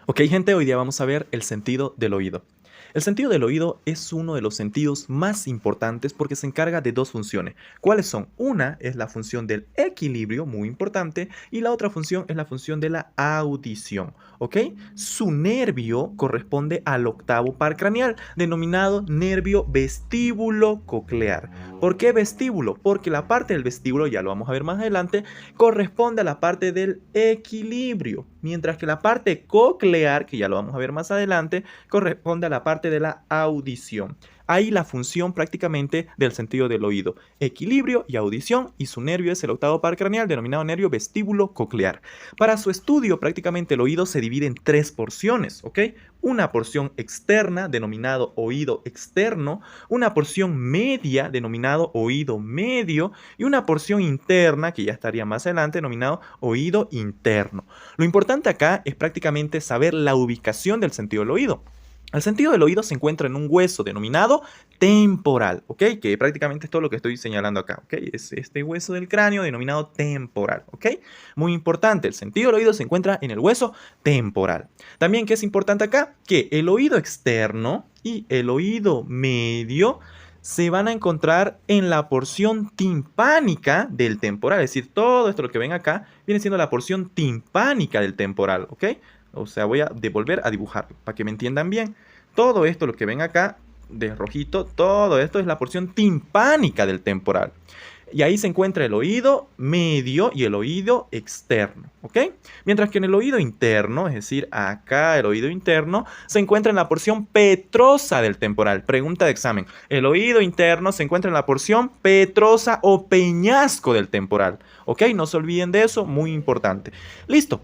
Ok, gente, hoy día vamos a ver el sentido del oído. El sentido del oído es uno de los sentidos más importantes porque se encarga de dos funciones. ¿Cuáles son? Una es la función del equilibrio, muy importante, y la otra función es la función de la audición. ¿Ok? Su nervio corresponde al octavo par craneal, denominado nervio vestíbulo coclear. ¿Por qué vestíbulo? Porque la parte del vestíbulo, ya lo vamos a ver más adelante, corresponde a la parte del equilibrio, mientras que la parte coclear, que ya lo vamos a ver más adelante, corresponde a la parte de la audición. Ahí la función prácticamente del sentido del oído: equilibrio y audición, y su nervio es el octavo par craneal denominado nervio vestíbulo coclear. Para su estudio, prácticamente el oído se divide en tres porciones, ¿ok? Una porción externa denominado oído externo, una porción media denominado oído medio y una porción interna, que ya estaría más adelante, denominado oído interno. Lo importante acá es prácticamente saber la ubicación del sentido del oído. El sentido del oído se encuentra en un hueso denominado temporal, ¿ok? Que prácticamente es todo lo que estoy señalando acá, ¿ok? Es este hueso del cráneo denominado temporal, ¿ok? Muy importante, el sentido del oído se encuentra en el hueso temporal. También, ¿qué es importante acá? Que el oído externo y el oído medio se van a encontrar en la porción timpánica del temporal. Es decir, todo esto lo que ven acá viene siendo la porción timpánica del temporal, ¿ok? O sea, voy a volver a dibujarlo para que me entiendan bien. Todo esto, lo que ven acá de rojito, todo esto es la porción timpánica del temporal. Y ahí se encuentra el oído medio y el oído externo, ¿ok? Mientras que en el oído interno, es decir, acá el oído interno, se encuentra en la porción petrosa del temporal. Pregunta de examen. El oído interno se encuentra en la porción petrosa o peñasco del temporal, ¿ok? No se olviden de eso, muy importante. Listo.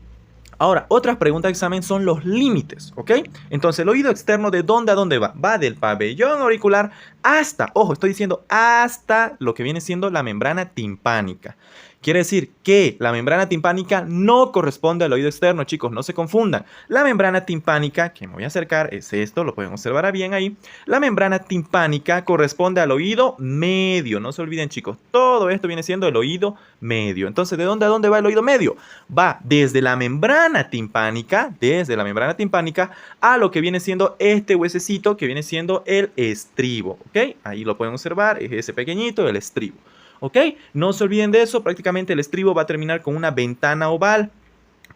Ahora, otras preguntas de examen son los límites, ¿ok? Entonces, el oído externo, ¿de dónde a dónde va? Va del pabellón auricular hasta, ojo, estoy diciendo hasta lo que viene siendo la membrana timpánica. Quiere decir que la membrana timpánica no corresponde al oído externo, chicos, no se confundan. La membrana timpánica, que me voy a acercar, es esto, lo pueden observar bien ahí. La membrana timpánica corresponde al oído medio, no se olviden, chicos, todo esto viene siendo el oído medio. Entonces, ¿de dónde a dónde va el oído medio? Va desde la membrana timpánica, a lo que viene siendo este huesecito que viene siendo el estribo, ¿ok? Ahí lo pueden observar, es ese pequeñito, el estribo. ¿Ok? No se olviden de eso, prácticamente el estribo va a terminar con una ventana oval.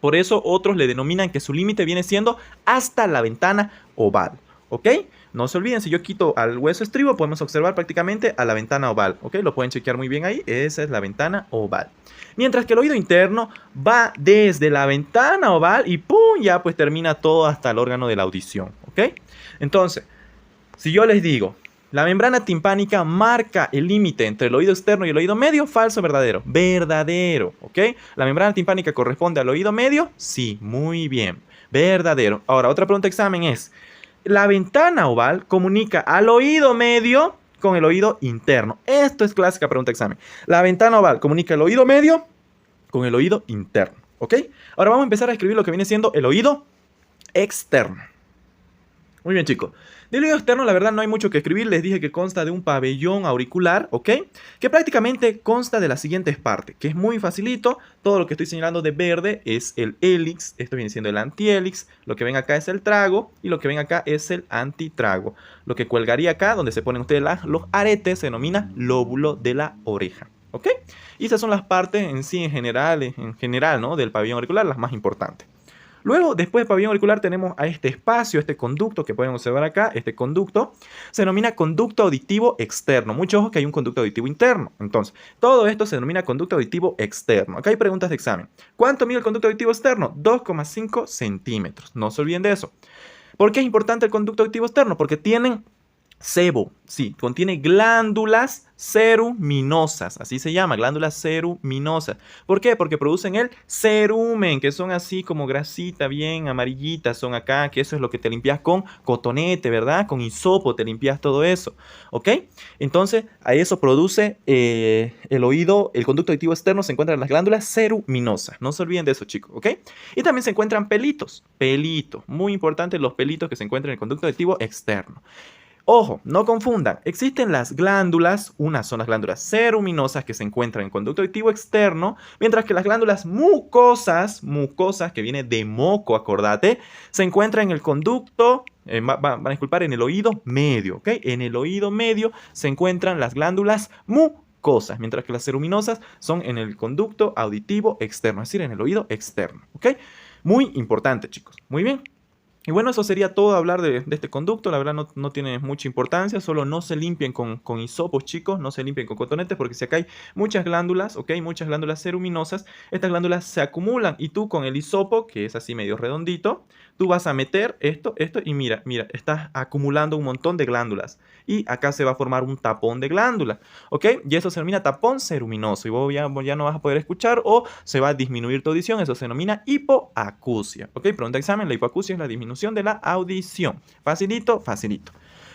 Por eso otros le denominan que su límite viene siendo hasta la ventana oval. ¿Ok? No se olviden, si yo quito al hueso estribo, podemos observar prácticamente a la ventana oval. ¿Ok? Lo pueden chequear muy bien ahí. Esa es la ventana oval. Mientras que el oído interno va desde la ventana oval y ¡pum! Ya pues termina todo hasta el órgano de la audición. ¿Ok? Entonces, si yo les digo, la membrana timpánica marca el límite entre el oído externo y el oído medio, ¿falso o verdadero? Verdadero, ¿ok? ¿La membrana timpánica corresponde al oído medio? Sí, muy bien, verdadero. Ahora, otra pregunta de examen es, ¿la ventana oval comunica al oído medio con el oído interno? Esto es clásica pregunta de examen. La ventana oval comunica el oído medio con el oído interno, ¿ok? Ahora vamos a empezar a escribir lo que viene siendo el oído externo. Muy bien, chicos. Del oído externo, la verdad, no hay mucho que escribir. Les dije que consta de un pabellón auricular, ¿ok? Que prácticamente consta de las siguientes partes, que es muy facilito. Todo lo que estoy señalando de verde es el hélix. Esto viene siendo el antihélix. Lo que ven acá es el trago y lo que ven acá es el antitrago. Lo que colgaría acá, donde se ponen ustedes los aretes, se denomina lóbulo de la oreja, ¿ok? Y esas son las partes en sí, en general, ¿no? Del pabellón auricular, las más importantes. Luego, después del pabellón auricular, tenemos a este espacio, este conducto que pueden observar acá. Este conducto se denomina conducto auditivo externo. Mucho ojo que hay un conducto auditivo interno. Entonces, todo esto se denomina conducto auditivo externo. Acá hay preguntas de examen. ¿Cuánto mide el conducto auditivo externo? 2,5 centímetros. No se olviden de eso. ¿Por qué es importante el conducto auditivo externo? Porque tienen sebo, sí, contiene glándulas ceruminosas, así se llama, glándulas ceruminosas. ¿Por qué? Porque producen el cerumen, que son así como grasita bien amarillita, son acá, que eso es lo que te limpias con cotonete, ¿verdad? Con hisopo te limpias todo eso, ¿ok? Entonces, a eso produce el oído, el conducto auditivo externo se encuentra en las glándulas ceruminosas, no se olviden de eso, chicos, ¿ok? Y también se encuentran pelitos, muy importante los pelitos que se encuentran en el conducto auditivo externo. Ojo, no confundan. Existen las glándulas, unas son las glándulas ceruminosas que se encuentran en el conducto auditivo externo, mientras que las glándulas mucosas, que viene de moco, acordate, se encuentran en el conducto, van a disculpar, en el oído medio, ¿ok? En el oído medio se encuentran las glándulas mucosas, mientras que las ceruminosas son en el conducto auditivo externo, es decir, en el oído externo, ¿ok? Muy importante, chicos. Muy bien. Y bueno, eso sería todo hablar de este conducto. La verdad no tiene mucha importancia. Solo no se limpien con hisopos, chicos. No se limpien con cotonetes porque si acá hay muchas glándulas, ¿ok? Muchas glándulas ceruminosas. Estas glándulas se acumulan y tú con el hisopo, que es así medio redondito, tú vas a meter esto y mira, estás acumulando un montón de glándulas. Y acá se va a formar un tapón de glándulas, ¿ok? Y eso se denomina tapón ceruminoso. Y vos ya no vas a poder escuchar o se va a disminuir tu audición. Eso se denomina hipoacusia, ¿ok? Pregunta de examen, la hipoacusia es la disminución de la audición. Facilito, facilito.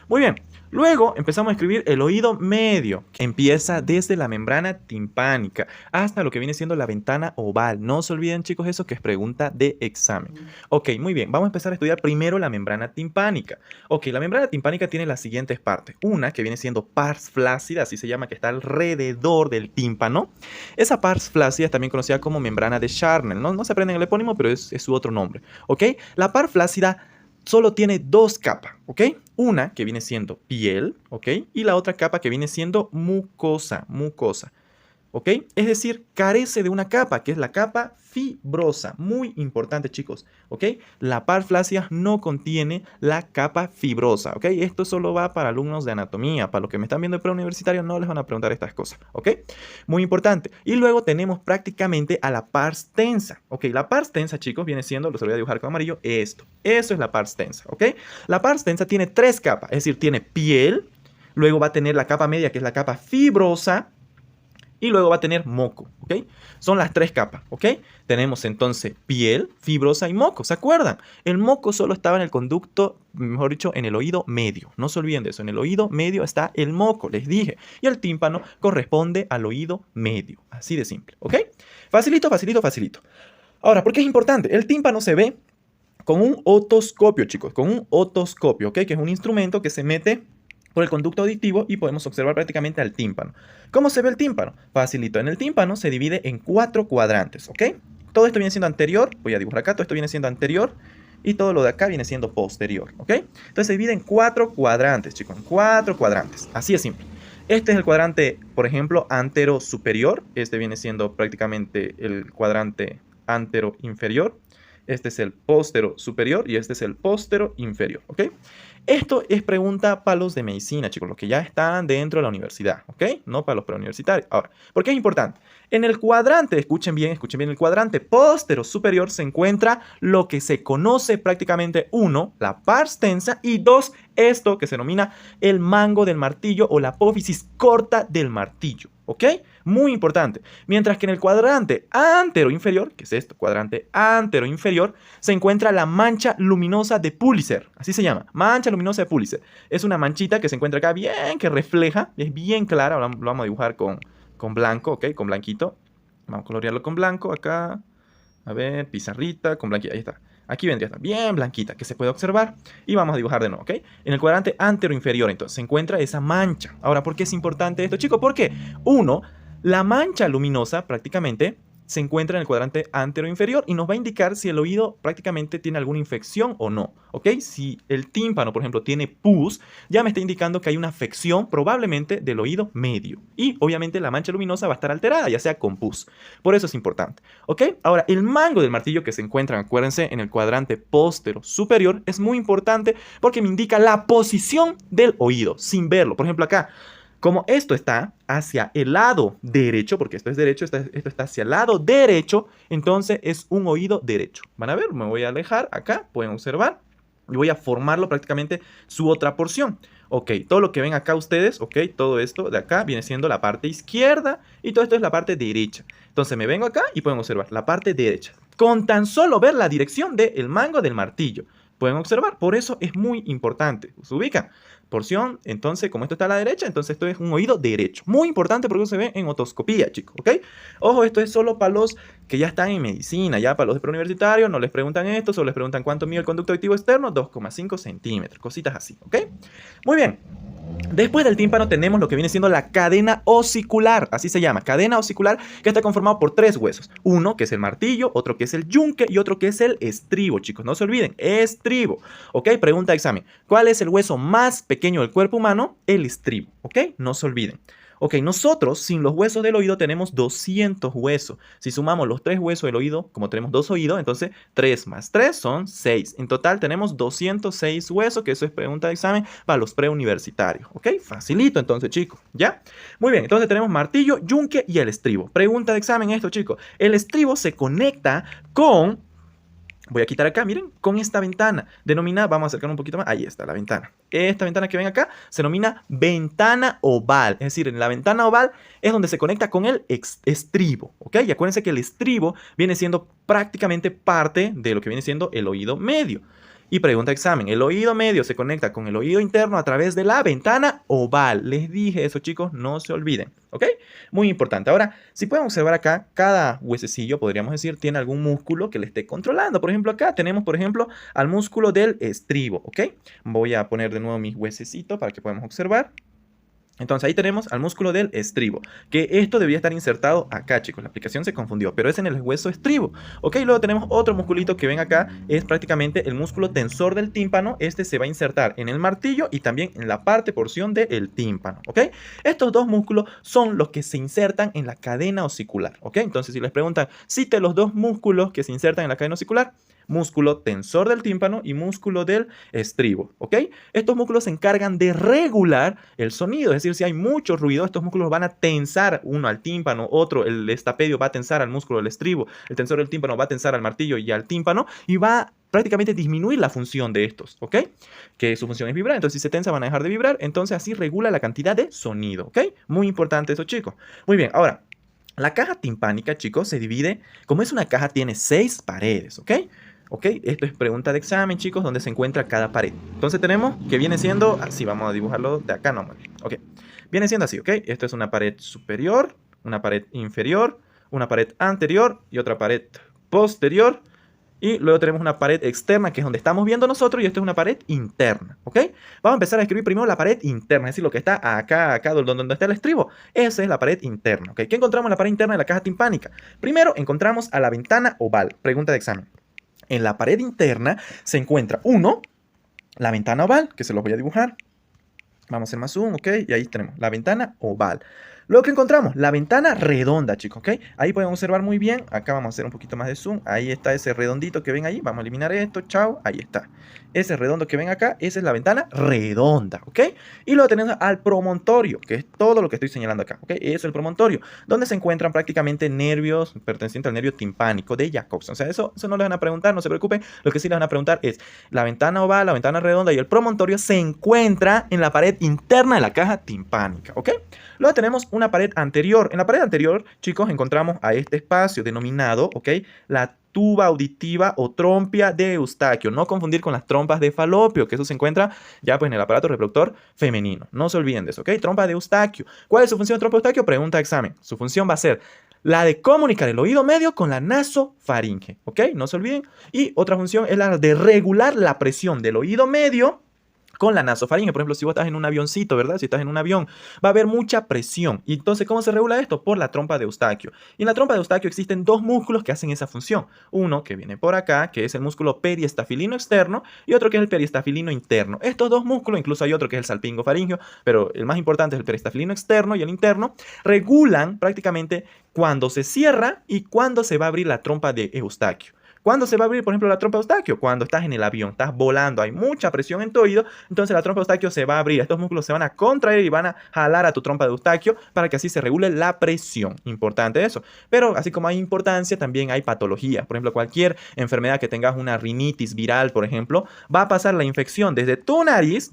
Muy bien. Luego empezamos a escribir el oído medio. Empieza desde la membrana timpánica hasta lo que viene siendo la ventana oval. No se olviden, chicos, eso que es pregunta de examen. Ok, muy bien. Vamos a empezar a estudiar primero la membrana timpánica. Ok, la membrana timpánica tiene las siguientes partes. Una que viene siendo pars flácida, así se llama, que está alrededor del tímpano. Esa pars flácida es también conocida como membrana de Charnel. No se aprende en el epónimo, pero es su otro nombre. Ok, la pars flácida solo tiene dos capas, ¿ok? Una que viene siendo piel, ¿ok? Y la otra capa que viene siendo mucosa, ¿ok? Es decir, carece de una capa, que es la capa fibrosa. Muy importante, chicos, ¿ok? La pars flácida no contiene la capa fibrosa, ¿ok? Esto solo va para alumnos de anatomía. Para los que me están viendo de preuniversitario no les van a preguntar estas cosas, ¿ok? Muy importante. Y luego tenemos prácticamente a la pars tensa, ¿ok? La pars tensa, chicos, viene siendo, lo voy a dibujar con amarillo, esto. Eso es la pars tensa, ¿ok? La pars tensa tiene tres capas, es decir, tiene piel, luego va a tener la capa media, que es la capa fibrosa, y luego va a tener moco, ¿ok? Son las tres capas, ¿ok? Tenemos entonces piel, fibrosa y moco, ¿se acuerdan? El moco solo estaba en el conducto, mejor dicho, en el oído medio. No se olviden de eso, en el oído medio está el moco, les dije. Y el tímpano corresponde al oído medio, así de simple, ¿ok? Facilito, facilito, facilito. Ahora, ¿por qué es importante? El tímpano se ve con un otoscopio, chicos, con un otoscopio, ¿ok? Que es un instrumento que se mete por el conducto auditivo y podemos observar prácticamente al tímpano. ¿Cómo se ve el tímpano? Facilito. En el tímpano se divide en 4 cuadrantes, ¿ok? Todo esto viene siendo anterior. Voy a dibujar acá. Todo esto viene siendo anterior. Y todo lo de acá viene siendo posterior, ¿ok? Entonces se divide en 4 cuadrantes, chicos. En 4 cuadrantes. Así de simple. Este es el cuadrante, por ejemplo, antero superior. Este viene siendo prácticamente el cuadrante antero inferior. Este es el postero superior y este es el postero inferior, ¿ok? Esto es pregunta para los de medicina, chicos, los que ya están dentro de la universidad, ¿ok? No para los preuniversitarios. Ahora, ¿por qué es importante? En el cuadrante, escuchen bien, el cuadrante postero superior se encuentra lo que se conoce prácticamente, 1, la pars tensa, y 2, esto que se denomina el mango del martillo o la apófisis corta del martillo, ¿ok? Muy importante. Mientras que en el cuadrante antero inferior, que es esto, cuadrante antero inferior, se encuentra la mancha luminosa de Pulitzer. Así se llama, mancha luminosa de Pulitzer. Es una manchita que se encuentra acá bien, que refleja, es bien clara. Lo vamos a dibujar con blanco, ¿ok? Con blanquito. Vamos a colorearlo con blanco acá. A ver, pizarrita, con blanquita, ahí está. Aquí vendría esta, bien blanquita, que se puede observar. Y vamos a dibujar de nuevo, ¿ok? En el cuadrante antero inferior, entonces, se encuentra esa mancha. Ahora, ¿por qué es importante esto, chicos? Porque, 1, la mancha luminosa prácticamente se encuentra en el cuadrante antero inferior y nos va a indicar si el oído prácticamente tiene alguna infección o no, ¿ok? Si el tímpano, por ejemplo, tiene pus, ya me está indicando que hay una afección probablemente del oído medio. Y obviamente la mancha luminosa va a estar alterada, ya sea con pus. Por eso es importante, ¿ok? Ahora, el mango del martillo que se encuentra, acuérdense, en el cuadrante postero superior, es muy importante porque me indica la posición del oído, sin verlo. Por ejemplo, acá, como esto está hacia el lado derecho, porque esto es derecho, esto está hacia el lado derecho, entonces es un oído derecho. Van a ver, me voy a alejar acá, pueden observar, y voy a formarlo prácticamente su otra porción. Ok, todo lo que ven acá ustedes, ok, todo esto de acá viene siendo la parte izquierda y todo esto es la parte derecha. Entonces me vengo acá y pueden observar la parte derecha. Con tan solo ver la dirección del mango del martillo, pueden observar, por eso es muy importante. ¿Se ubican? porción, entonces, como esto está a la derecha, entonces esto es un oído derecho. Muy importante porque se ve en otoscopía, chicos, ¿ok? Ojo, esto es solo para los que ya están en medicina, ya para los de preuniversitarios, no les preguntan esto, solo les preguntan cuánto mide el conducto auditivo externo, 2,5 centímetros, cositas así, ¿ok? Muy bien. Después del tímpano tenemos lo que viene siendo la cadena osicular, así se llama, cadena osicular, que está conformado por 3 huesos. Uno que es el martillo, otro que es el yunque y otro que es el estribo, chicos, no se olviden, estribo. ¿Ok? Pregunta de examen, ¿cuál es el hueso más pequeño del cuerpo humano? El estribo, ¿ok? No se olviden. Ok, nosotros sin los huesos del oído tenemos 200 huesos. Si sumamos los 3 huesos del oído, como tenemos 2 oídos, entonces 3 más 3 son 6. En total tenemos 206 huesos, que eso es pregunta de examen para los preuniversitarios. Ok, facilito entonces, chicos. ¿Ya? Muy bien, entonces tenemos martillo, yunque y el estribo. Pregunta de examen esto, chicos. El estribo se conecta con... Voy a quitar acá, miren, con esta ventana denominada, vamos a acercar un poquito más, ahí está la ventana. Esta ventana que ven acá se denomina ventana oval, es decir, en la ventana oval es donde se conecta con el estribo, ¿ok? Y acuérdense que el estribo viene siendo prácticamente parte de lo que viene siendo el oído medio. Y pregunta examen, el oído medio se conecta con el oído interno a través de la ventana oval. Les dije eso, chicos, no se olviden, ¿ok? Muy importante. Ahora, si pueden observar acá, cada huesecillo, podríamos decir, tiene algún músculo que le esté controlando. Por ejemplo, acá tenemos, por ejemplo, al músculo del estribo, ¿ok? Voy a poner de nuevo mis huesecitos para que podamos observar. Entonces ahí tenemos al músculo del estribo, que esto debía estar insertado acá, chicos, la aplicación se confundió, pero es en el hueso estribo, ok. Luego tenemos otro musculito que ven acá, es prácticamente el músculo tensor del tímpano. Este se va a insertar en el martillo y también en la porción del tímpano, ok. Estos dos músculos son los que se insertan en la cadena osicular, ok. Entonces si les preguntan, cite los dos músculos que se insertan en la cadena osicular: músculo tensor del tímpano y músculo del estribo, ¿ok? Estos músculos se encargan de regular el sonido, es decir, si hay mucho ruido, estos músculos van a tensar, uno al tímpano, otro, el estapedio va a tensar al músculo del estribo, el tensor del tímpano va a tensar al martillo y al tímpano, y va a prácticamente disminuir la función de estos, ¿ok? Que su función es vibrar, entonces si se tensa van a dejar de vibrar, entonces así regula la cantidad de sonido, ¿ok? Muy importante eso, chicos. Muy bien, ahora, la caja timpánica, chicos, se divide, como es una caja, tiene 6 paredes, ¿ok? ¿Ok? Esto es pregunta de examen, chicos, donde se encuentra cada pared. Entonces tenemos que viene siendo así, vamos a dibujarlo de acá nomás. Ok, viene siendo así, ¿ok? Esto es una pared superior, una pared inferior, una pared anterior y otra pared posterior. Y luego tenemos una pared externa, que es donde estamos viendo nosotros, y esto es una pared interna, ¿ok? Vamos a empezar a escribir primero la pared interna, es decir, lo que está acá, donde está el estribo. Esa es la pared interna, ¿ok? ¿Qué encontramos en la pared interna de la caja timpánica? Primero encontramos a la ventana oval, pregunta de examen. En la pared interna se encuentra, uno, la ventana oval, que se los voy a dibujar. Vamos a hacer más zoom, ¿ok? Y ahí tenemos la ventana oval. Luego que encontramos la ventana redonda, chicos, ¿ok? Ahí pueden observar muy bien. Acá vamos a hacer un poquito más de zoom. Ahí está ese redondito que ven ahí. Vamos a eliminar esto, chao. Ahí está. Ese redondo que ven acá, esa es la ventana redonda, ¿ok? Y luego tenemos al promontorio, que es todo lo que estoy señalando acá, ¿ok? Es el promontorio, donde se encuentran prácticamente nervios pertenecientes al nervio timpánico de Jacobson. O sea, eso no les van a preguntar, no se preocupen. Lo que sí les van a preguntar es la ventana oval, la ventana redonda y el promontorio se encuentra en la pared interna de la caja timpánica, ¿ok? Luego tenemos una pared anterior. En la pared anterior, chicos, encontramos a este espacio denominado, ¿ok? La tuba auditiva o trompia de Eustaquio. No confundir con las trompas de Falopio, que eso se encuentra ya pues en el aparato reproductor femenino. No se olviden de eso, ¿ok? Trompa de Eustaquio. ¿Cuál es su función de trompa de Eustaquio? Pregunta de examen. Su función va a ser la de comunicar el oído medio con la nasofaringe, ¿ok? No se olviden. Y otra función es la de regular la presión del oído medio con la nasofaringe. Por ejemplo, si vos estás en un avioncito, ¿verdad? Si estás en un avión, va a haber mucha presión. Y entonces, ¿cómo se regula esto? Por la trompa de Eustaquio. Y en la trompa de Eustaquio existen dos músculos que hacen esa función. Uno que viene por acá, que es el músculo periestafilino externo, y otro que es el periestafilino interno. Estos dos músculos, incluso hay otro que es el salpingo faríngeo, pero el más importante es el periestafilino externo y el interno, regulan prácticamente cuando se cierra y cuando se va a abrir la trompa de Eustaquio. ¿Cuándo se va a abrir, por ejemplo, la trompa de Eustaquio? Cuando estás en el avión, estás volando, hay mucha presión en tu oído, entonces la trompa de Eustaquio se va a abrir. Estos músculos se van a contraer y van a jalar a tu trompa de Eustaquio para que así se regule la presión. Importante eso. Pero así como hay importancia, también hay patología. Por ejemplo, cualquier enfermedad que tengas, una rinitis viral, por ejemplo, va a pasar la infección desde tu nariz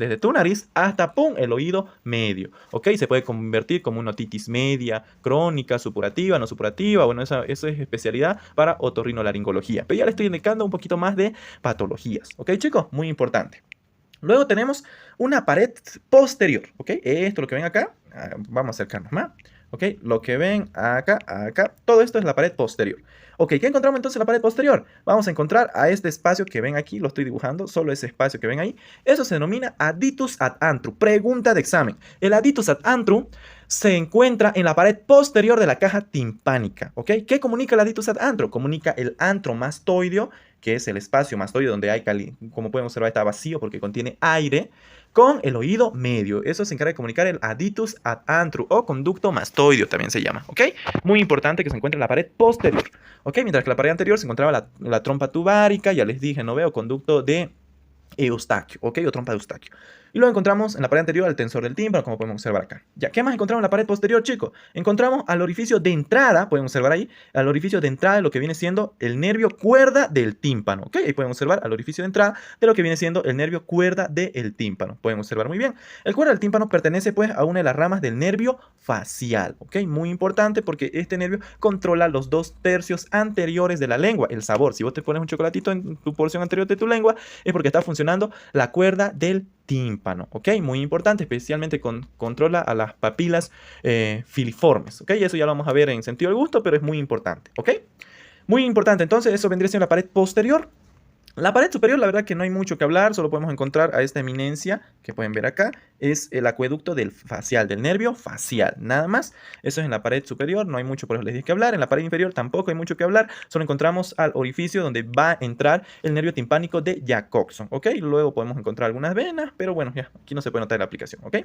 hasta, ¡pum!, el oído medio. ¿Ok? Se puede convertir como una otitis media, crónica, supurativa, no supurativa. Bueno, eso es especialidad para otorrinolaringología. Pero ya le estoy indicando un poquito más de patologías. ¿Ok, chicos? Muy importante. Luego tenemos una pared posterior, ¿ok? Esto, lo que ven acá, vamos a acercarnos más, ¿ok? Lo que ven acá, todo esto es la pared posterior. Ok, ¿qué encontramos entonces en la pared posterior? Vamos a encontrar a este espacio que ven aquí, lo estoy dibujando, solo ese espacio que ven ahí. Eso se denomina aditus ad antrum. Pregunta de examen. El aditus ad antrum se encuentra en la pared posterior de la caja timpánica, ¿ok? ¿Qué comunica el aditus ad antrum? Comunica el antro mastoideo, que es el espacio mastoideo donde hay, como pueden observar, está vacío porque contiene aire, con el oído medio. Eso se encarga de comunicar el aditus ad antrum o conducto mastoideo también se llama, ¿ok? Muy importante que se encuentre en la pared posterior, ¿ok? Mientras que la pared anterior se encontraba la trompa tubárica, ya les dije, no veo conducto de Eustaquio, ¿ok? O trompa de Eustaquio. Y luego encontramos en la pared anterior el tensor del tímpano, como podemos observar acá. Ya, ¿qué más encontramos en la pared posterior, chicos? Encontramos al orificio de entrada, podemos observar ahí, al orificio de entrada de lo que viene siendo el nervio cuerda del tímpano, ¿ok? Ahí podemos observar al orificio de entrada de lo que viene siendo el nervio cuerda del tímpano. Podemos observar muy bien. El cuerda del tímpano pertenece, pues, a una de las ramas del nervio facial, ¿ok? Muy importante porque este nervio controla los 2/3 anteriores de la lengua, el sabor. Si vos te pones un chocolatito en tu porción anterior de tu lengua, es porque está funcionando la cuerda del tímpano, ¿ok? Muy importante, especialmente controla a las papilas filiformes, ¿ok? Y eso ya lo vamos a ver en sentido del gusto, pero es muy importante, ¿ok? Muy importante, entonces eso vendría siendo la pared posterior. La pared superior, la verdad que no hay mucho que hablar, solo podemos encontrar a esta eminencia que pueden ver acá, es el acueducto del facial, del nervio facial, nada más. Eso es en la pared superior, no hay mucho por eso les dije que hablar. En la pared inferior tampoco hay mucho que hablar, solo encontramos al orificio donde va a entrar el nervio timpánico de Jacobson, ¿ok? Luego podemos encontrar algunas venas, pero bueno, ya aquí no se puede notar en la aplicación, ¿ok?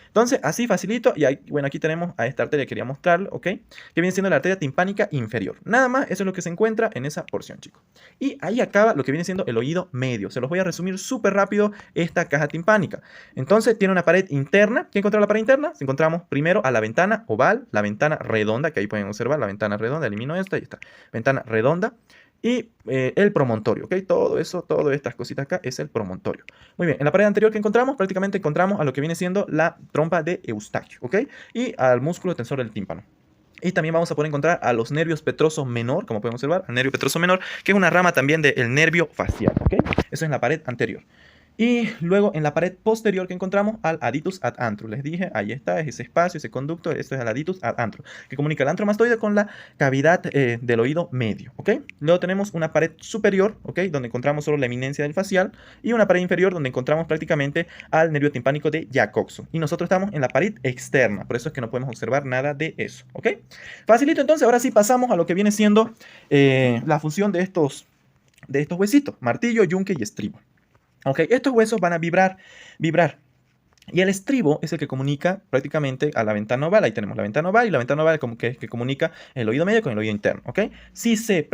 Entonces, así facilito, y bueno, aquí tenemos a esta arteria que quería mostrarlo, ¿ok? Que viene siendo la arteria timpánica inferior. Nada más, eso es lo que se encuentra en esa porción, chicos. Y ahí acaba lo que viene siendo el oído medio. Se los voy a resumir súper rápido esta caja timpánica. Entonces, tiene una pared interna. ¿Qué encontramos en la pared interna? Encontramos primero a la ventana oval, la ventana redonda, que ahí pueden observar, la ventana redonda, elimino esta, ahí está. Ventana redonda. Y el promontorio, ¿ok? Todo eso, todas estas cositas acá es el promontorio. Muy bien, en la pared anterior que encontramos, prácticamente encontramos a lo que viene siendo la trompa de Eustaquio, ¿ok? Y al músculo tensor del tímpano. Y también vamos a poder encontrar a los nervios petroso menor, como podemos observar, al nervio petroso menor, que es una rama también del nervio facial, ¿ok? Eso es en la pared anterior. Y luego en la pared posterior que encontramos al aditus ad antrum. Les dije, ahí está, es ese espacio, ese conducto, esto es el aditus ad antrum, que comunica el antromastoide con la cavidad del oído medio, ¿ok? Luego tenemos una pared superior, ¿ok? Donde encontramos solo la eminencia del facial, y una pared inferior donde encontramos prácticamente al nervio timpánico de Jacobson. Y nosotros estamos en la pared externa, por eso es que no podemos observar nada de eso, ¿ok? Facilito, entonces, ahora sí pasamos a lo que viene siendo la función de estos huesitos, martillo, yunque y estribo. Ok, estos huesos van a vibrar. Y el estribo es el que comunica prácticamente a la ventana oval. Ahí tenemos la ventana oval y la ventana oval como que comunica el oído medio con el oído interno, ¿ok? Si se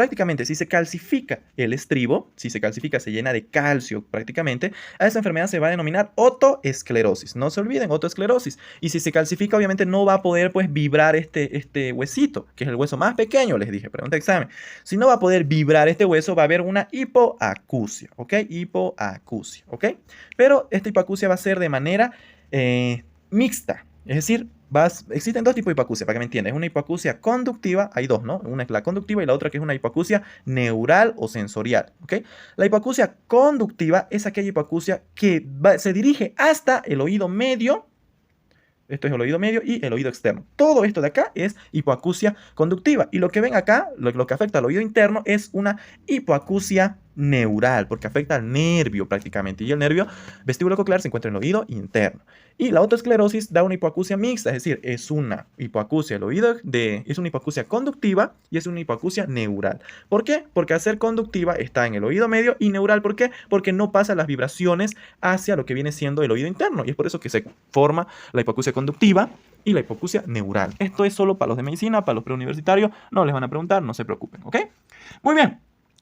calcifica el estribo, si se calcifica, se llena de calcio prácticamente, a esa enfermedad se va a denominar otoesclerosis. No se olviden, otoesclerosis. Y si se calcifica, obviamente no va a poder, pues, vibrar este huesito, que es el hueso más pequeño, les dije, pregunta de examen. Si no va a poder vibrar este hueso, va a haber una hipoacusia, ¿ok? Hipoacusia, ¿ok? Pero esta hipoacusia va a ser de manera mixta, es decir, existen dos tipos de hipoacusia, para que me entiendan. Es una hipoacusia conductiva, hay dos, ¿no? Una es la conductiva y la otra que es una hipoacusia neural o sensorial, ¿ok? La hipoacusia conductiva es aquella hipoacusia que se dirige hasta el oído medio. Esto es el oído medio y el oído externo. Todo esto de acá es hipoacusia conductiva. Y lo que ven acá, lo que afecta al oído interno es una hipoacusia neural, porque afecta al nervio prácticamente. Y el nervio vestíbulo-coclear se encuentra en el oído interno. Y la otoesclerosis da una hipoacusia mixta, es decir, es una hipoacusia es una hipoacusia conductiva y es una hipoacusia neural. ¿Por qué? Porque al ser conductiva está en el oído medio, y neural, ¿por qué? Porque no pasa las vibraciones hacia lo que viene siendo el oído interno, y es por eso que se forma la hipoacusia conductiva y la hipoacusia neural. Esto es solo para los de medicina, para los preuniversitarios, no les van a preguntar, no se preocupen, ¿ok? Muy bien.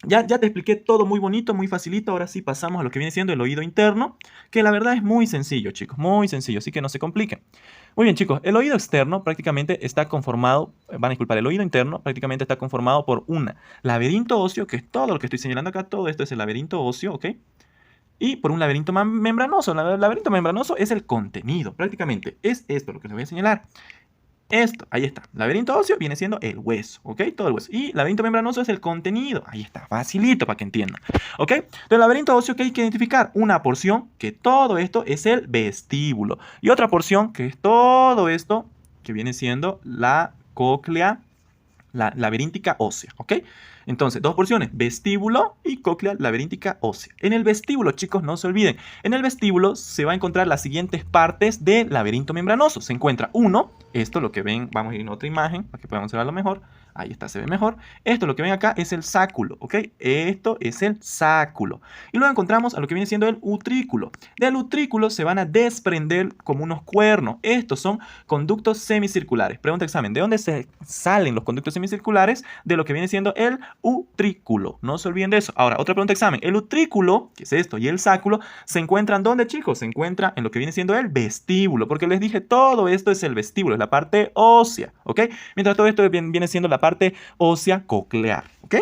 Ya te expliqué todo muy bonito, muy facilito. Ahora sí pasamos a lo que viene siendo el oído interno, que la verdad es muy sencillo, chicos, muy sencillo, así que no se compliquen. Muy bien, chicos, el oído externo prácticamente está conformado, van a disculpar, el oído interno prácticamente está conformado por un laberinto óseo, que es todo lo que estoy señalando acá, todo esto es el laberinto óseo, ¿ok? Y por un laberinto membranoso. El laberinto membranoso es el contenido, prácticamente es esto lo que les voy a señalar. Esto, ahí está. Laberinto óseo viene siendo el hueso, ¿ok? Todo el hueso. Y laberinto membranoso es el contenido. Ahí está, facilito para que entiendan, ¿ok? Entonces, laberinto óseo que hay que identificar una porción que todo esto es el vestíbulo y otra porción que es todo esto que viene siendo la cóclea, la laberíntica ósea, ¿ok? Entonces, dos porciones, vestíbulo y cóclea laberíntica ósea. En el vestíbulo, chicos, no se olviden, en el vestíbulo se va a encontrar las siguientes partes del laberinto membranoso. Se encuentra uno, esto lo que ven, vamos a ir en otra imagen para que podamos observarlo mejor. Ahí está, se ve mejor. Esto lo que ven acá es el sáculo, ¿ok? Esto es el sáculo. Y luego encontramos a lo que viene siendo el utrículo. Del utrículo se van a desprender como unos cuernos. Estos son conductos semicirculares. Pregunta examen, ¿de dónde se salen los conductos semicirculares? De lo que viene siendo el utrículo. No se olviden de eso. Ahora, otra pregunta examen. El utrículo, que es esto, y el sáculo, ¿se encuentran dónde, chicos? Se encuentra en lo que viene siendo el vestíbulo, porque les dije, todo esto es el vestíbulo, es la parte ósea, ¿ok? Mientras todo esto viene siendo la parte ósea coclear, ¿ok?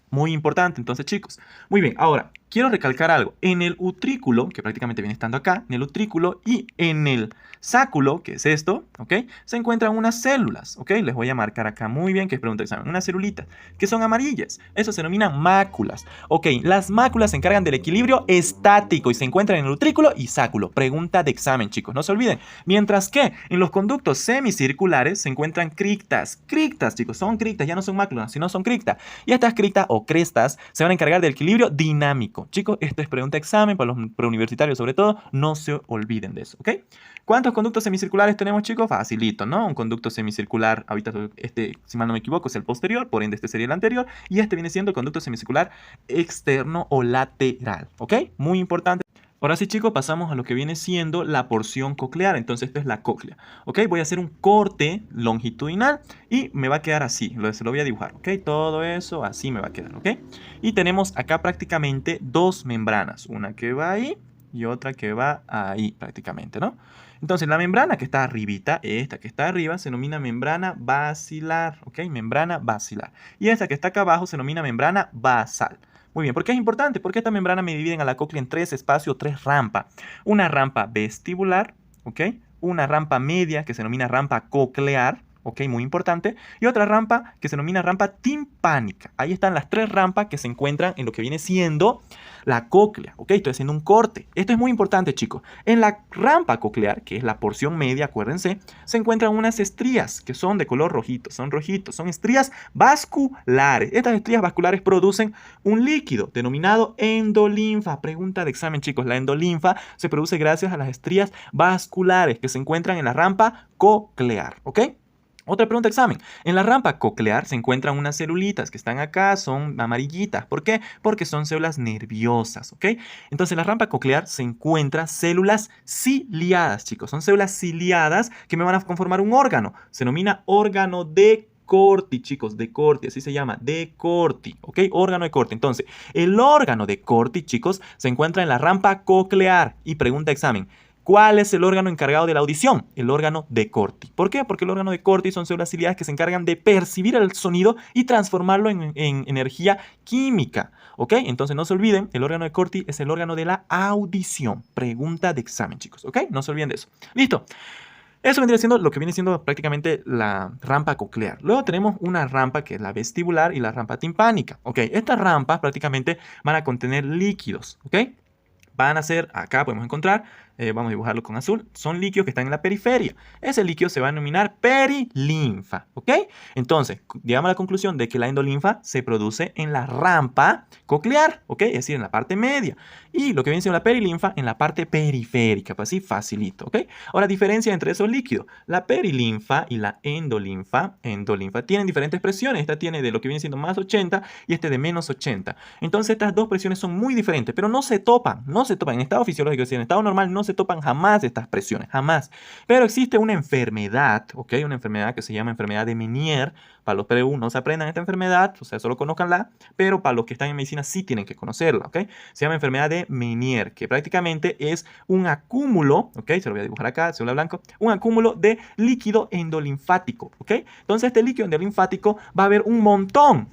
Muy importante, entonces, chicos. Muy bien, ahora, quiero recalcar algo. En el utrículo, que prácticamente viene estando acá, en el utrículo y en el sáculo, que es esto, ¿ok? Se encuentran unas células, ¿ok? Les voy a marcar acá muy bien, que es pregunta de examen. Unas celulitas, que son amarillas. Eso se denominan máculas. Ok, las máculas se encargan del equilibrio estático y se encuentran en el utrículo y sáculo. Pregunta de examen, chicos, no se olviden. Mientras que en los conductos semicirculares se encuentran criptas. Criptas, chicos, son criptas, ya no son máculas, sino son criptas. Y estas criptas o crestas se van a encargar del equilibrio dinámico. Chicos, esto es pregunta de examen para los preuniversitarios sobre todo. No se olviden de eso, ¿ok? ¿Cuántos conductos semicirculares tenemos, chicos? Facilito, ¿no? Un conducto semicircular, ahorita si mal no me equivoco, es el posterior, por ende este sería el anterior, y este viene siendo el conducto semicircular externo o lateral, ¿ok? Muy importante. Ahora sí, chicos, pasamos a lo que viene siendo la porción coclear. Entonces, esto es la cóclea, ¿ok? Voy a hacer un corte longitudinal y me va a quedar así. Se lo voy a dibujar, ¿ok? Todo eso así me va a quedar, ¿ok? Y tenemos acá prácticamente dos membranas. Una que va ahí y otra que va ahí prácticamente, ¿no? Entonces, la membrana que está arribita, esta que está arriba, se denomina membrana basilar, ¿ok? Membrana basilar. Y esta que está acá abajo se denomina membrana basal. Muy bien, ¿por qué es importante? Porque esta membrana me dividen a la cóclea en tres espacios, tres rampas. Una rampa vestibular, ¿ok? Una rampa media que se denomina rampa coclear, ¿ok? Muy importante. Y otra rampa que se denomina rampa timpánica. Ahí están las tres rampas que se encuentran en lo que viene siendo la cóclea, ¿ok? Estoy haciendo un corte. Esto es muy importante, chicos. En la rampa coclear, que es la porción media, acuérdense, se encuentran unas estrías que son de color rojito. Son rojitos, son estrías vasculares. Estas estrías vasculares producen un líquido denominado endolinfa. Pregunta de examen, chicos. La endolinfa se produce gracias a las estrías vasculares que se encuentran en la rampa coclear, ¿ok? Otra pregunta de examen. En la rampa coclear se encuentran unas celulitas que están acá, son amarillitas. ¿Por qué? Porque son células nerviosas, ¿ok? Entonces en la rampa coclear se encuentran células ciliadas, chicos. Son células ciliadas que me van a conformar un órgano. Se denomina órgano de Corti, chicos, de Corti, así se llama, de Corti, ¿ok? Órgano de Corti. Entonces, el órgano de Corti, chicos, se encuentra en la rampa coclear. Y pregunta de examen. ¿Cuál es el órgano encargado de la audición? El órgano de Corti. ¿Por qué? Porque el órgano de Corti son células ciliadas que se encargan de percibir el sonido y transformarlo en energía química. ¿Ok? Entonces no se olviden, el órgano de Corti es el órgano de la audición. Pregunta de examen, chicos. ¿Ok? No se olviden de eso. Listo. Eso vendría siendo lo que viene siendo prácticamente la rampa coclear. Luego tenemos una rampa que es la vestibular y la rampa timpánica. ¿Ok? Estas rampas prácticamente van a contener líquidos. ¿Ok? Van a ser, acá podemos encontrar, vamos a dibujarlo con azul, son líquidos que están en la periferia. Ese líquido se va a denominar perilinfa, ¿ok? Entonces, llegamos a la conclusión de que la endolinfa se produce en la rampa coclear, ¿ok? Es decir, en la parte media. Y lo que viene siendo la perilinfa en la parte periférica, pues así facilito, ¿ok? Ahora, diferencia entre esos líquidos. La perilinfa y la endolinfa tienen diferentes presiones. Esta tiene de lo que viene siendo más 80 y este de menos 80. Entonces, estas dos presiones son muy diferentes, pero no se topan, en estado fisiológico, es decir, en estado normal no se topan jamás estas presiones, jamás. Pero existe una enfermedad, ¿ok? Una enfermedad que se llama enfermedad de Meniere, para los pre-U no se aprendan esta enfermedad, o sea, solo conozcanla, pero para los que están en medicina sí tienen que conocerla, ¿ok? Se llama enfermedad de Meniere, que prácticamente es un acúmulo, ¿ok? Se lo voy a dibujar acá, célula blanco, un acúmulo de líquido endolinfático, ¿ok? Entonces este líquido endolinfático va a haber un montón,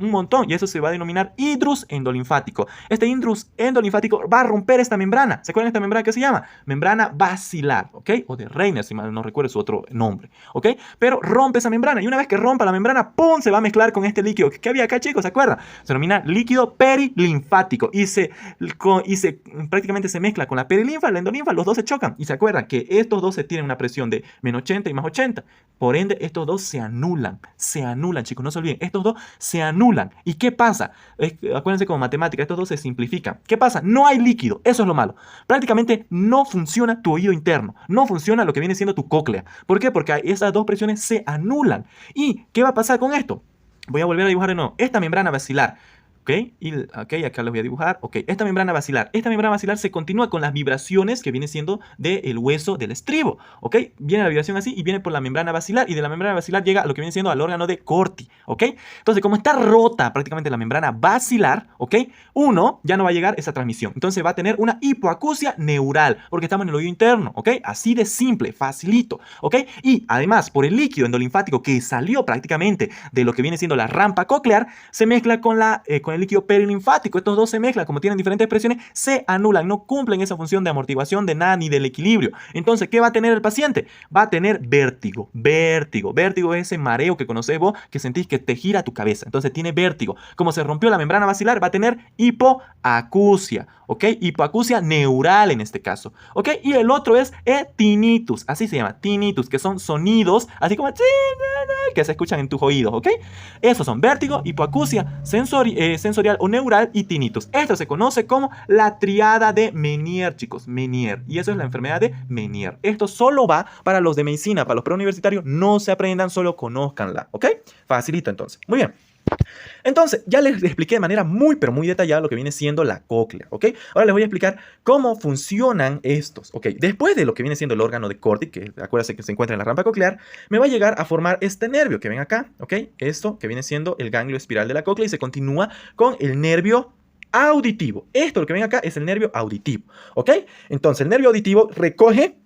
y eso se va a denominar hidrus endolinfático. Este hidrus endolinfático va a romper esta membrana. ¿Se acuerdan de esta membrana que se llama? Membrana basilar, ¿ok? O de Reiner, si mal no recuerdo su otro nombre, ¿ok? Pero rompe esa membrana y una vez que rompa la membrana, ¡pum!, se va a mezclar con este líquido. ¿Qué había acá, chicos? ¿Se acuerdan? Se denomina líquido perilinfático y prácticamente se mezcla con la perilinfa, la endolinfa, los dos se chocan. Y se acuerdan que estos dos se tienen una presión de menos 80 y más 80. Por ende, estos dos se anulan, chicos, no se olviden, estos dos se anulan. ¿Y qué pasa? Acuérdense como matemática, estos dos se simplifican. ¿Qué pasa? No hay líquido, eso es lo malo. Prácticamente no funciona tu oído interno, no funciona lo que viene siendo tu cóclea. ¿Por qué? Porque esas dos presiones se anulan. ¿Y qué va a pasar con esto? Voy a volver a dibujar de nuevo. Esta membrana basilar, ¿ok? Acá les voy a dibujar. Ok, esta membrana basilar se continúa con las vibraciones que viene siendo del hueso del estribo. ¿Ok? Viene la vibración así y viene por la membrana basilar. Y de la membrana basilar llega a lo que viene siendo al órgano de Corti. ¿Ok? Entonces, como está rota prácticamente la membrana basilar, ¿ok? Uno ya no va a llegar esa transmisión. Entonces va a tener una hipoacusia neural, porque estamos en el oído interno. ¿Ok? Así de simple, facilito. ¿Ok? Y además, por el líquido endolinfático que salió prácticamente de lo que viene siendo la rampa coclear, se mezcla con el líquido perilinfático. Estos dos se mezclan, como tienen diferentes presiones, se anulan, no cumplen esa función de amortiguación de nada ni del equilibrio. Entonces, ¿qué va a tener el paciente? Va a tener vértigo. Vértigo es ese mareo que conocés vos, que sentís que te gira tu cabeza. Entonces tiene vértigo. Como se rompió la membrana basilar, va a tener hipoacusia, ¿ok? Hipoacusia neural en este caso, ¿ok? Y el otro es tinnitus, así se llama, tinnitus, que son sonidos, así como que se escuchan en tus oídos, ¿ok? Esos son vértigo, hipoacusia sensorial o neural y tinnitus. Esto se conoce como la triada de Meniere, chicos, Meniere. Y eso es la enfermedad de Meniere. Esto solo va para los de medicina, para los preuniversitarios, no se aprendan, solo conózcanla, ¿ok? Facilito entonces. Muy bien. Entonces, ya les expliqué de manera muy, pero muy detallada lo que viene siendo la cóclea, ¿ok? Ahora les voy a explicar cómo funcionan estos, ¿ok? Después de lo que viene siendo el órgano de Corti, que acuérdense que se encuentra en la rampa coclear, me va a llegar a formar este nervio que ven acá, ¿ok? Esto que viene siendo el ganglio espiral de la cóclea y se continúa con el nervio auditivo. Esto, lo que ven acá, es el nervio auditivo, ¿ok? Entonces, el nervio auditivo recoge,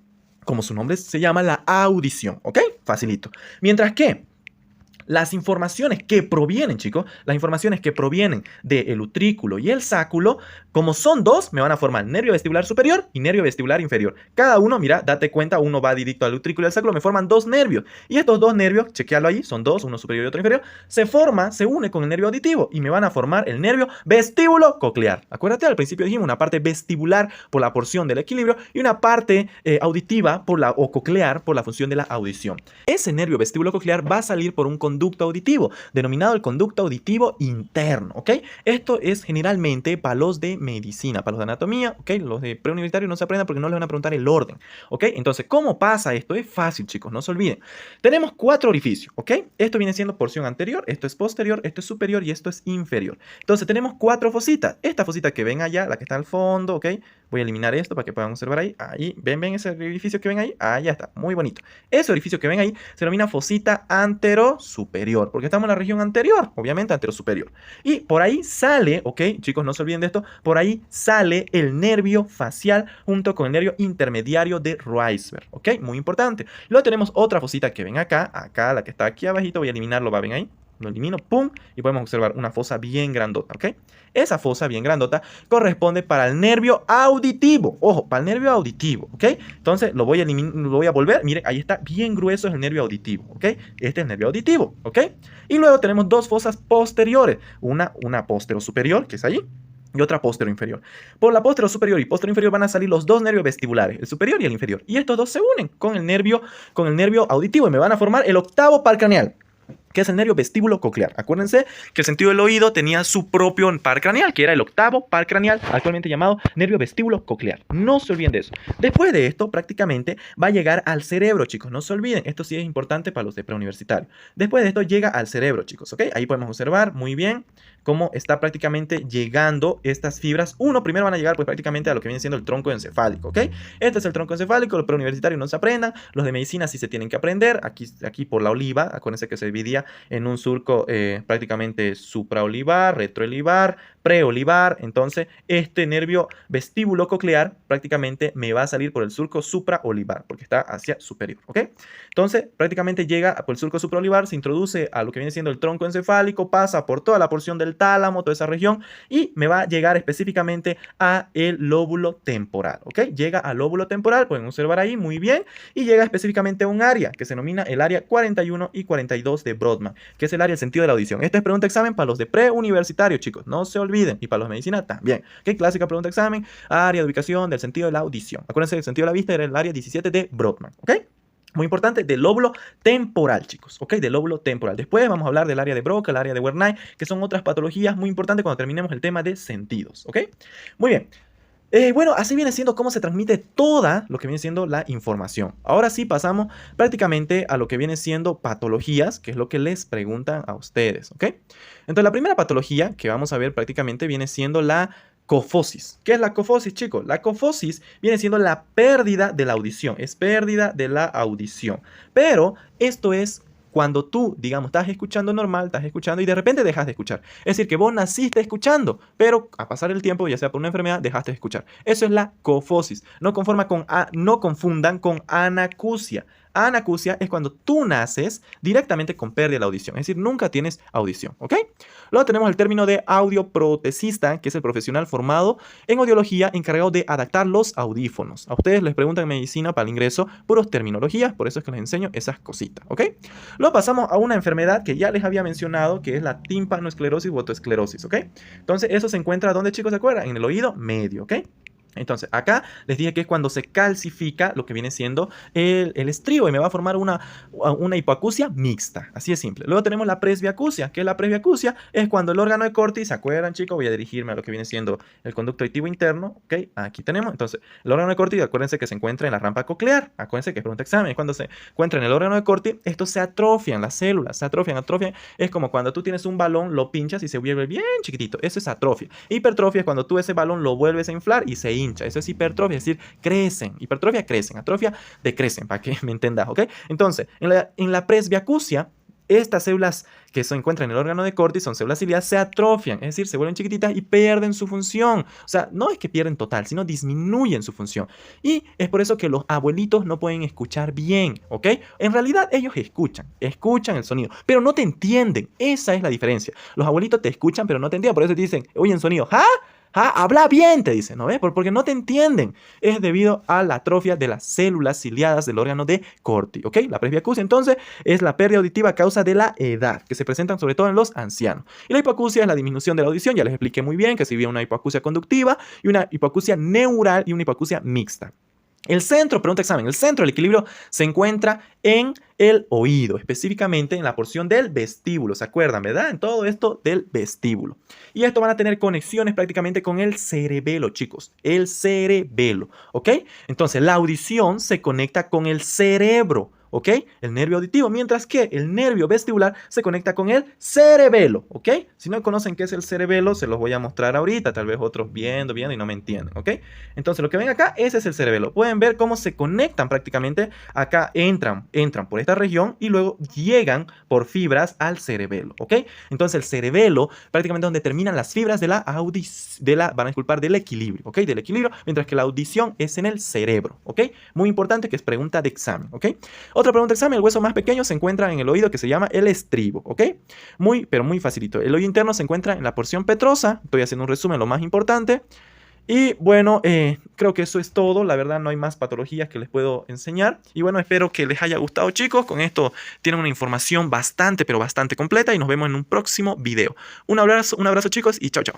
como su nombre se llama, la audición, ¿ok? Facilito. Mientras que las informaciones que provienen, chicos, las informaciones que provienen del utrículo y el sáculo, como son dos, me van a formar nervio vestibular superior y nervio vestibular inferior. Cada uno, mira, date cuenta, uno va directo al utrículo y al sáculo, me forman dos nervios. Y estos dos nervios, chequealo ahí, son dos, uno superior y otro inferior, se une con el nervio auditivo y me van a formar el nervio vestíbulo coclear. Acuérdate, al principio dijimos una parte vestibular por la porción del equilibrio y una parte auditiva o coclear por la función de la audición. Ese nervio vestíbulo coclear va a salir por un conducto auditivo, denominado el conducto auditivo interno, ¿ok? Esto es generalmente para los de medicina, para los de anatomía, ¿ok? Los de preuniversitario no se aprendan porque no les van a preguntar el orden, ¿ok? Entonces, ¿cómo pasa esto? Es fácil, chicos, no se olviden. Tenemos 4 orificios, ¿ok? Esto viene siendo porción anterior, esto es posterior, esto es superior y esto es inferior. Entonces, tenemos 4 fositas. Esta fosita que ven allá, la que está al fondo, ¿ok? Voy a eliminar esto para que puedan observar ahí. Ahí, ven ese orificio que ven ahí. Ahí ya está, muy bonito. Ese orificio que ven ahí se denomina fosita anterosuperior, porque estamos en la región anterior, obviamente anterosuperior. Y por ahí sale, ¿ok? Chicos, no se olviden de esto. Por ahí sale el nervio facial junto con el nervio intermediario de Reisberg, ¿ok? Muy importante. Luego tenemos otra fosita que ven acá, la que está aquí abajito. Voy a eliminarlo, ¿ven ahí? Lo elimino, pum, y podemos observar una fosa bien grandota, ¿ok? Esa fosa bien grandota corresponde para el nervio auditivo. Ojo, para el nervio auditivo, ¿ok? Entonces lo voy a volver. Miren, ahí está bien grueso, es el nervio auditivo, ¿ok? Este es el nervio auditivo, ¿ok? Y luego tenemos dos fosas posteriores. Una postero superior, que es allí, y otra postero inferior. Por la postero superior y postero inferior van a salir los dos nervios vestibulares, el superior y el inferior. Y estos dos se unen con el nervio auditivo y me van a formar el octavo par craneal, que es el nervio vestíbulo coclear. Acuérdense que el sentido del oído tenía su propio par craneal, que era el octavo par craneal, actualmente llamado nervio vestíbulo coclear. No se olviden de eso. Después de esto, prácticamente va a llegar al cerebro, chicos. No se olviden, esto sí es importante para los de preuniversitario. Después de esto llega al cerebro, chicos, ¿ok? Ahí podemos observar muy bien cómo está prácticamente llegando estas fibras. Primero van a llegar pues prácticamente a lo que viene siendo el tronco encefálico, ¿ok? Este es el tronco encefálico, los preuniversitarios no se aprendan, los de medicina sí se tienen que aprender. Aquí por la oliva, acuérdense que se dividía estaría en un surco prácticamente supraolivar, retroolivar, preolivar. Entonces, este nervio vestíbulo coclear prácticamente me va a salir por el surco supraolivar, porque está hacia superior, ¿ok? Entonces, prácticamente llega por el surco supraolivar, se introduce a lo que viene siendo el tronco encefálico, pasa por toda la porción del tálamo, toda esa región, y me va a llegar específicamente a el lóbulo temporal, ¿ok? Llega al lóbulo temporal, pueden observar ahí muy bien, y llega específicamente a un área que se denomina el área 41 y 42 de Brodmann, que es el área del sentido de la audición. Esta es pregunta de examen para los de preuniversitario, chicos, no se olviden, y para los de medicina también. ¿Ok? Clásica pregunta de examen, área de ubicación del sentido de la audición. Acuérdense que el sentido de la vista era el área 17 de Brodmann, ¿ok? Muy importante, del lóbulo temporal, chicos, ¿ok? Del lóbulo temporal. Después vamos a hablar del área de Broca, el área de Wernicke, que son otras patologías muy importantes cuando terminemos el tema de sentidos, ¿ok? Muy bien. Bueno, así viene siendo cómo se transmite toda lo que viene siendo la información. Ahora sí pasamos prácticamente a lo que viene siendo patologías, que es lo que les preguntan a ustedes, ¿ok? Entonces, la primera patología que vamos a ver prácticamente viene siendo la cofosis. ¿Qué es la cofosis, chicos? La cofosis viene siendo la pérdida de la audición, es pérdida de la audición. Pero esto es cuando tú, digamos, estás escuchando normal, estás escuchando y de repente dejas de escuchar. Es decir, que vos naciste escuchando, pero a pasar el tiempo, ya sea por una enfermedad, dejaste de escuchar. Eso es la cofosis. No confundan con anacusia. Anacusia es cuando tú naces directamente con pérdida de la audición, es decir, nunca tienes audición, ¿ok? Luego tenemos el término de audioprotesista, que es el profesional formado en audiología encargado de adaptar los audífonos. A ustedes les preguntan en medicina para el ingreso puros terminologías, por eso es que les enseño esas cositas, ¿ok? Luego pasamos a una enfermedad que ya les había mencionado, que es la tímpanoesclerosis u otoesclerosis, ¿ok? Entonces, eso se encuentra, ¿dónde, chicos, se acuerdan? En el oído medio, ¿ok? Entonces, acá les dije que es cuando se calcifica lo que viene siendo el estribo y me va a formar una hipoacusia mixta. Así de simple. Luego tenemos la presbiacusia. ¿Qué es la presbiacusia? Es cuando el órgano de Corti, ¿se acuerdan, chicos? Voy a dirigirme a lo que viene siendo el conducto auditivo interno. ¿Ok? Aquí tenemos. Entonces, el órgano de Corti, acuérdense que se encuentra en la rampa coclear. Acuérdense que es pregunta de examen. Es cuando se encuentra en el órgano de Corti, esto se atrofian, las células se atrofian. Atrofia es como cuando tú tienes un balón, lo pinchas y se vuelve bien chiquitito. Eso es atrofia. Hipertrofia es cuando tú ese balón lo vuelves a inflar y se hincha. Eso es hipertrofia, es decir, crecen. Hipertrofia, crecen. Atrofia, decrecen, para que me entendas, ¿ok? Entonces, en la presbiacusia, estas células que se encuentran en el órgano de Corti son células ciliadas, se atrofian, es decir, se vuelven chiquititas y pierden su función. O sea, no es que pierden total, sino disminuyen su función. Y es por eso que los abuelitos no pueden escuchar bien, ¿ok? En realidad ellos escuchan el sonido, pero no te entienden. Esa es la diferencia. Los abuelitos te escuchan, pero no te entienden. Por eso te dicen, oye, en sonido, ¿ah? Ah, habla bien, te dicen, ¿no ves? Porque no te entienden. Es debido a la atrofia de las células ciliadas del órgano de Corti, ¿ok? La presbiacusia, entonces, es la pérdida auditiva a causa de la edad, que se presentan sobre todo en los ancianos. Y la hipoacusia es la disminución de la audición, ya les expliqué muy bien que se vive una hipoacusia conductiva y una hipoacusia neural y una hipoacusia mixta. El centro, pregunta examen, el centro del equilibrio se encuentra en el oído, específicamente en la porción del vestíbulo, ¿se acuerdan, verdad? En todo esto del vestíbulo. Y esto van a tener conexiones prácticamente con el cerebelo, chicos, el cerebelo, ¿ok? Entonces, la audición se conecta con el cerebro, ¿ok? El nervio auditivo, mientras que el nervio vestibular se conecta con el cerebelo, ¿ok? Si no conocen qué es el cerebelo, se los voy a mostrar ahorita, tal vez otros viendo y no me entienden, ¿ok? Entonces, lo que ven acá, ese es el cerebelo. Pueden ver cómo se conectan prácticamente, acá entran por esta región y luego llegan por fibras al cerebelo, ¿ok? Entonces, el cerebelo prácticamente donde terminan las fibras de la del equilibrio, ¿ok? Del equilibrio, mientras que la audición es en el cerebro, ¿ok? Muy importante que es pregunta de examen, ¿ok? Otra pregunta de examen, el hueso más pequeño se encuentra en el oído que se llama el estribo, ¿ok? Pero muy facilito. El oído interno se encuentra en la porción petrosa. Estoy haciendo un resumen, lo más importante. Y bueno, creo que eso es todo. La verdad no hay más patologías que les puedo enseñar. Y bueno, espero que les haya gustado, chicos. Con esto tienen una información bastante, pero bastante completa. Y nos vemos en un próximo video. Un abrazo, chicos, y chao, chao.